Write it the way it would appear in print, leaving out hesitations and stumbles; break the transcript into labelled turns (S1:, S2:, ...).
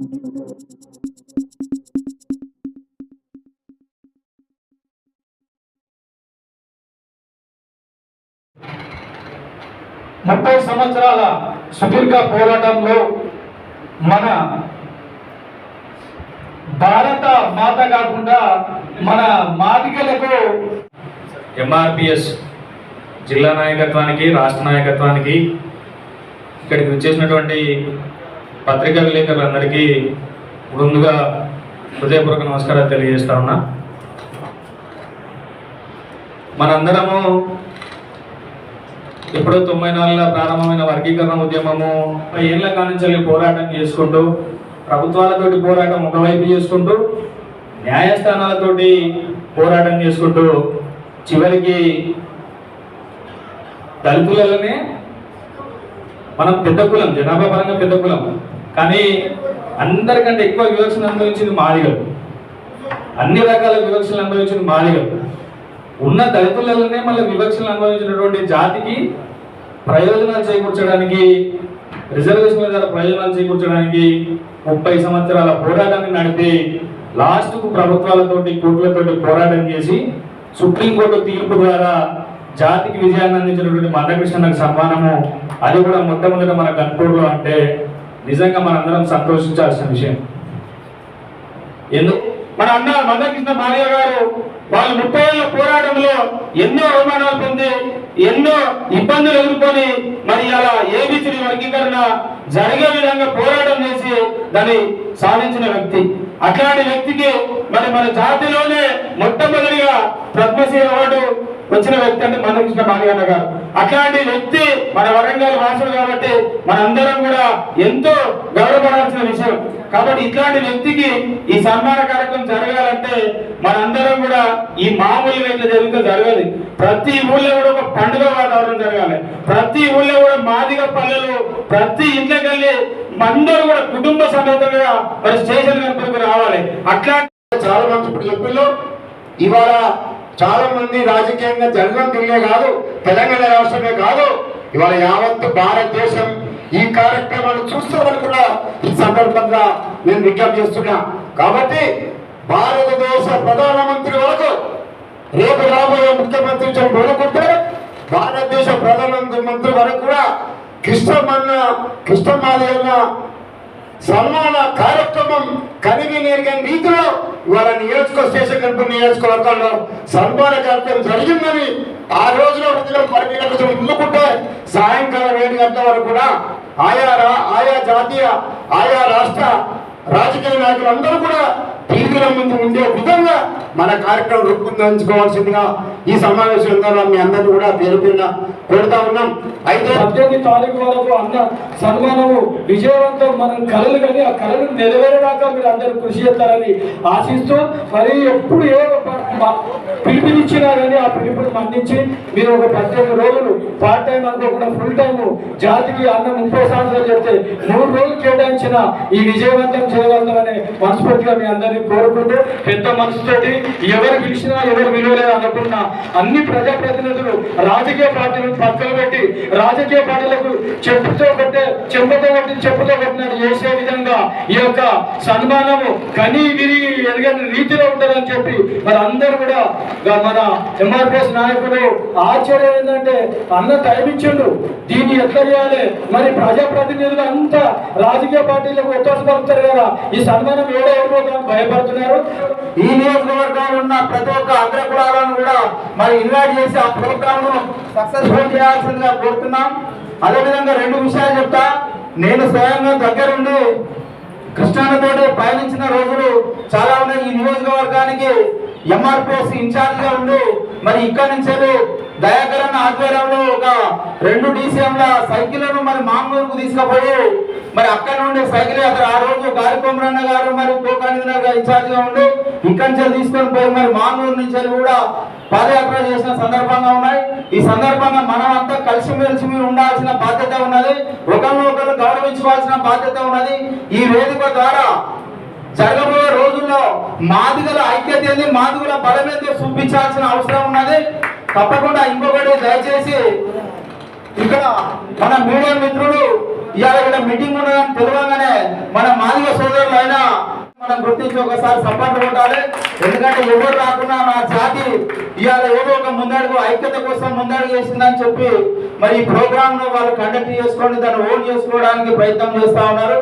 S1: ముప్పై సంవత్సరాల సుదీర్ఘ పోరాటంలో మన భారత మాత కాకుండా మన మాదిగలకు
S2: ఎంఆర్పిఎస్ జిల్లా నాయకత్వానికి, రాష్ట్ర నాయకత్వానికి, ఇక్కడికి వచ్చేసినటువంటి పత్రికా విలేకరులందరికీ ముందుగా హృదయపూర్వక నమస్కారాలు తెలియజేస్తా ఉన్నా. మనందరము ఎప్పుడో 94లో ప్రారంభమైన వర్గీకరణ ఉద్యమము 30 ఏళ్ల కానించి పోరాటం చేసుకుంటూ, ప్రభుత్వాలతోటి పోరాటం ఒకవైపు చేసుకుంటూ, న్యాయస్థానాలతోటి పోరాటం చేసుకుంటూ, చివరికి దళితులలోనే మనం పెద్ద కులం, జనాభా పరంగా పెద్ద కులం, కానీ అందరికంటే ఎక్కువ వివక్షను అనుభవించింది మాదిగలు. అన్ని రకాల వివక్షలు అనుభవించింది మాదిగలు. ఉన్న దళితులలోనే మళ్ళీ వివక్షలు అనుభవించినటువంటి జాతికి ప్రయోజనాలు చేకూర్చడానికి, రిజర్వేషన్ల ద్వారా ప్రయోజనాలు చేకూర్చడానికి 30 సంవత్సరాల పోరాటాన్ని నడిపి లాస్ట్కు ప్రభుత్వాలతోటి, కోర్టులతోటి పోరాటం చేసి సుప్రీంకోర్టు తీర్పు ద్వారా జాతికి విజయాన్ని అందించినటువంటి మందకృష్ణకు సన్మానము, అది కూడా మొట్టమొదట మన గన్పూర్లో అంటే నిజంగా మనందరం సంతోషించాల్సిన విషయం. ఎందుకు
S1: మన అన్న మందకృష్ణ మాదిగ గారు వాళ్ళు 30 ఏళ్ల పోరాటంలో ఎన్నో అవమానాలు పొంది, ఎన్నో ఇబ్బందులు ఎదుర్కొని మరి అలా ఏబిసిడి వర్గీకరణ జరిగే విధంగా పోరాటం చేసి దాన్ని సాధించిన వ్యక్తి. అట్లాంటి వ్యక్తికి మరి మన జాతిలోనే మొట్టమొదటిగా పద్మశ్రీ అవార్డు వచ్చిన వ్యక్తి అంటే మందకృష్ణ మాదిగ గారు. అట్లాంటి వ్యక్తి మన వరంగల్ వాసుడు కాబట్టి మనందరం కూడా ఎంతో గౌరవపడాల్సిన విషయం. కాబట్టి ఇట్లాంటి వ్యక్తికి ఈ సన్మాన కార్యక్రమం జరగాలంటే మనందరం కూడా ఈ మామూలుగా ఇట్లా జరిగితే జరగాలి. ప్రతి ఊళ్ళో కూడా ఒక పండుగ వాతావరణం జరగాలి. ప్రతి ఊళ్ళో కూడా మాదిగ పల్లెలు, ప్రతి ఇంట్లోకి వెళ్ళి అందరూ కూడా కుటుంబ సమేతంగా మరి స్టేషన్ కనుక రావాలి. అట్లా
S3: చాలా మంది ఇప్పుడు చెప్పిళ్ళు. ఇవాళ చాలా మంది రాజకీయంగా జరగడం తిరిగే కాదు, తెలంగాణ రాష్ట్రమే కాదు, ఇవాళ యావత్తు భారతదేశం ఈ కార్యక్రమాన్ని చూస్తామని కూడా ఈ సందర్భంగా నేను విజ్ఞప్తి చేస్తున్నా. కాబట్టి భారతదేశ ప్రధానమంత్రి వరకు, రేపు రాబోయే ముఖ్యమంత్రి కోరుకుంటే భారతదేశ ప్రధానమంత్రి వరకు కూడా కృష్ణమాదిగ సన్మాన కార్యక్రమం కనివి నేర్గని రీతిలో ఇవాళ స్టేషన్ కనుక నియోజకవర్గంలో సన్మాన కార్యక్రమం జరిగిందని ఆ రోజున ఉదయం 10 గంటల ముందుకుంటే సాయంకాలం 7 గంటల వరకు కూడా ఆయా జాతీయ, ఆయా రాష్ట్ర రాజకీయ నాయకులందరూ కూడా టీవీల ముందు ఉండే విధంగా మన కార్యక్రమం రూపొందించుకోవాల్సిందిగా ఈ సమావేశంలో మీ అందరినీ కూడా పేరు పేరున కోరుతా ఉన్నాం. అయితే
S1: 18 తారీఖు వరకు అన్న సన్మానము విజయవంతం మనం కళలు కానీ ఆ కళలు నెరవేరేదాకా మీరు అందరూ కృషి చేస్తారని ఆశిస్తూ, మరి ఎప్పుడు ఏ పిలుపునిచ్చినా కానీ ఆ పిలుపుని మన్నించి మీరు ఒక 18 రోజులు పార్ట్ టైం అనుకోకుండా ఫుల్ టైం జాతికి అన్న 30 సంవత్సరాలు చెప్తే 3 రోజులు కేటాయించిన ఈ విజయవంతం చేయగలుగుతామని మనస్ఫూర్తిగా మీ అందరినీ కోరుకుంటూ, పెద్ద మనసుతోటి ఎవరు పిలిచినా ఎవరు విలువలేదు అనుకున్న అన్ని ప్రజాప్రతినిధులు రాజకీయ పార్టీలను పక్కన పెట్టి రాజకీయ పార్టీలకు చెప్పుతో కొట్టినట్టు చేసే విధంగా ఈ యొక్క సన్మానము కనీ విరిగి ఎదగని రీతిలో ఉంటుందని చెప్పి మరి అందరూ కూడా మన ఎంఆర్పిఎస్ నాయకులు ఆశ్చర్యం ఏంటంటే అన్న టైం ఇచ్చిండు, దీన్ని ఎట్లా చేయాలి, మరి ప్రజాప్రతినిధులు అంతా రాజకీయ పార్టీలకు ఒత్తాసు పలుకుతారు కదా, ఈ సన్మానం ఏడైపోతామని భయపడుతున్నారు.
S3: ఈ నియోజకవర్గంలో ఉన్న ప్రతి ఒక్క అగ్రకులాలను కూడా మరి ఇన్వైట్ చేసి ఆ ప్రోగ్రామ్ ను సక్సెస్ఫుల్ చేయాల్సిందిగా కోరుతున్నాం. అదేవిధంగా 2 విషయాలు చెప్తా. నేను స్వయంగా దగ్గరుండి కృష్ణానతోటి పయనించిన రోజులు చాలా ఉన్నాయి. ఈ నియోజకవర్గానికి ఎంఆర్పిఎస్ ఇన్ఛార్జ్ గా ఉండి మరి ఇక్కడ నుంచి దయాకరణ ఆధ్వర్యంలో ఒక 2 DCMల సైకిళ్లను మరి మామూలుకు తీసుకుపోయి మరి అక్కడ నుండి సైకిల్ యాత్ర ఆ రోజు గారి కొమరన్న గారు మరి కోకానిధి ఇన్ఛార్జ్ గా ఉండి ఇక్కడి నుంచి తీసుకొని పోయి మరి మామూలు నుంచి కూడా పాదయాత్ర చేసిన సందర్భంగా ఉన్నాయి. ఈ సందర్భంగా మనం అంతా కలిసిమెలిసి ఉండాల్సిన బాధ్యత ఉన్నది, ఒకరినొకరు గౌరవించుకోవాల్సిన బాధ్యత ఉన్నది. ఈ వేదిక ద్వారా జరగబోయే రోజుల్లో మాదిగల ఐక్యత ఏంది, మాదిగల బలమేంది చూపించాల్సిన అవసరం ఉన్నది. తప్పకుండా ఇంకొకటి దయచేసి ఇక్కడ మన మీడియా మిత్రులు ఇవాళ ఇక్కడ మీటింగ్ ఉన్నదని తెలియగానే మన మాదిగ సోదరులు అయినా మనం గుర్తించి ఒకసారి సపోర్ట్ కొట్టాలి. ఎందుకంటే ఎవరు రాకున్నా నా జాతి ఇవాళ ఏదో ఒక ముందడుగు ఐక్యత కోసం ముందడుగు వేసిందని చెప్పి మరి ఈ ప్రోగ్రామ్ ను వాళ్ళు కండక్ట్ చేసుకొని దాన్ని ఓన్ చేసుకోవడానికి ప్రయత్నం చేస్తా ఉన్నారు.